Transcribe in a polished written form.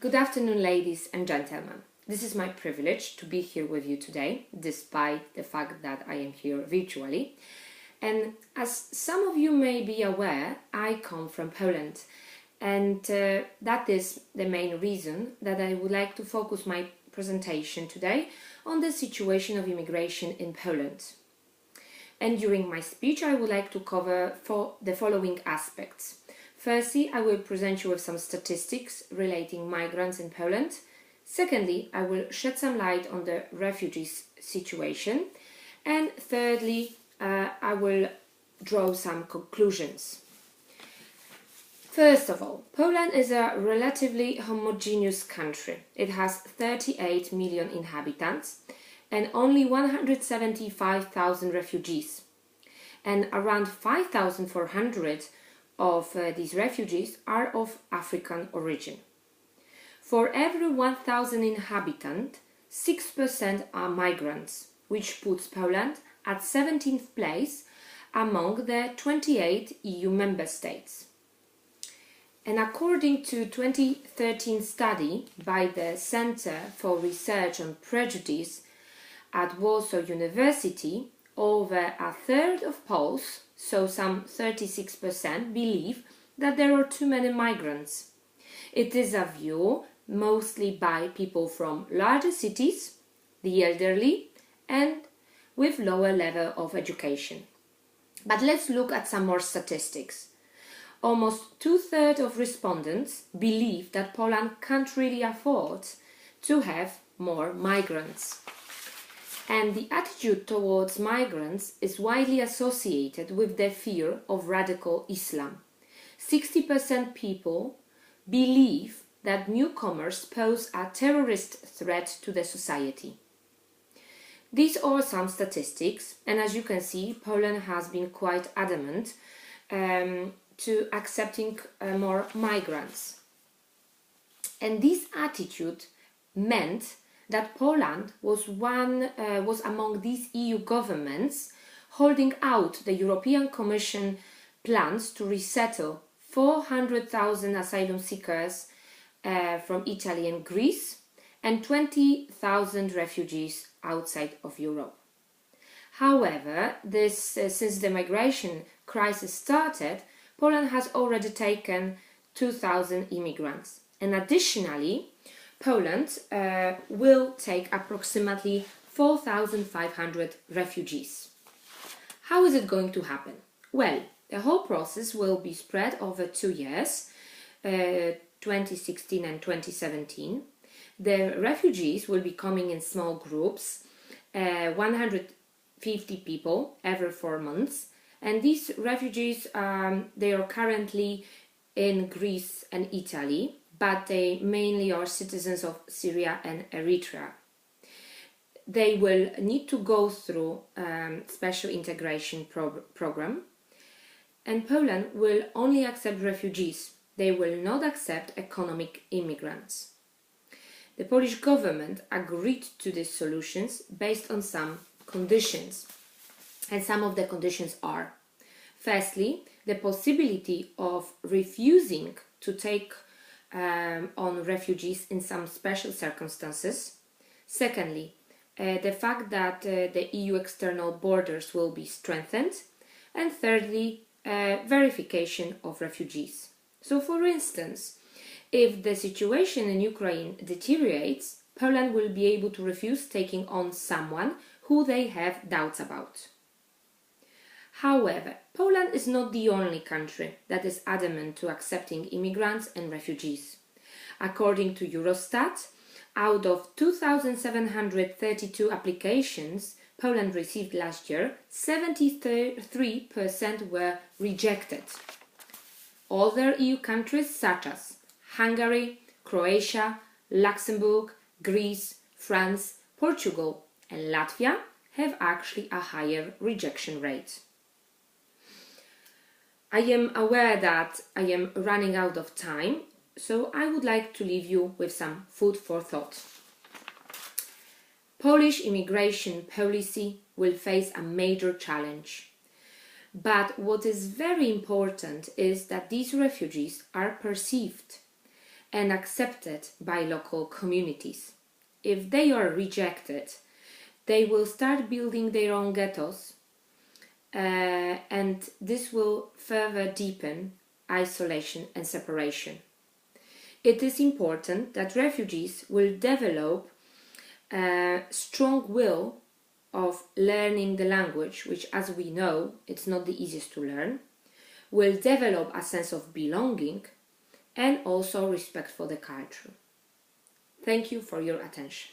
Good afternoon, ladies and gentlemen. This is my privilege to be here with you today, despite the fact that I am here virtually. And as some of you may be aware, I come from Poland. And that is the main reason that I would like to focus my presentation today on the situation of immigration in Poland. And during my speech, I would like to cover the following aspects. Firstly, I will present you with some statistics relating migrants in Poland. Secondly, I will shed some light on the refugees situation. And thirdly, I will draw some conclusions. First of all, Poland is a relatively homogeneous country. It has 38 million inhabitants and only 175,000 refugees. And around 5,400 of these refugees are of African origin. For every 1,000 inhabitants, 6% are migrants, which puts Poland at 17th place among the 28 EU member states. And according to a 2013 study by the Center for Research on Prejudice at Warsaw University, over a third of Poles, so some 36%, believe that there are too many migrants. It is a view mostly by people from larger cities, the elderly, and with lower level of education. But let's look at some more statistics. Almost two-thirds of respondents believe that Poland can't really afford to have more migrants. And the attitude towards migrants is widely associated with the fear of radical Islam. 60% people believe that newcomers pose a terrorist threat to the society. These are some statistics, and as you can see, Poland has been quite adamant to accepting more migrants. And this attitude meant that Poland was among these EU governments holding out the European Commission plans to resettle 400,000 asylum seekers from Italy and Greece and 20,000 refugees outside of Europe. However, since the migration crisis started, Poland has already taken 2,000 immigrants, and additionally, Poland will take approximately 4,500 refugees. How is it going to happen? Well, the whole process will be spread over 2 years, 2016 and 2017. The refugees will be coming in small groups, 150 people every 4 months. And these refugees, they are currently in Greece and Italy, but they mainly are citizens of Syria and Eritrea. They will need to go through special integration program, and Poland will only accept refugees. They will not accept economic immigrants. The Polish government agreed to these solutions based on some conditions, and some of the conditions are: firstly, the possibility of refusing to take on refugees in some special circumstances. Secondly, the fact that the EU external borders will be strengthened. And thirdly, verification of refugees. So, for instance, if the situation in Ukraine deteriorates, Poland will be able to refuse taking on someone who they have doubts about. However, Poland is not the only country that is adamant to accepting immigrants and refugees. According to Eurostat, out of 2,732 applications Poland received last year, 73% were rejected. Other EU countries such as Hungary, Croatia, Luxembourg, Greece, France, Portugal and Latvia have actually a higher rejection rate. I am aware that I am running out of time, so I would like to leave you with some food for thought. Polish immigration policy will face a major challenge. But what is very important is that these refugees are perceived and accepted by local communities. If they are rejected, they will start building their own ghettos, and this will further deepen isolation and separation. It is important that refugees will develop a strong will of learning the language, which, as we know, it's not the easiest to learn, will develop a sense of belonging and also respect for the culture. Thank you for your attention.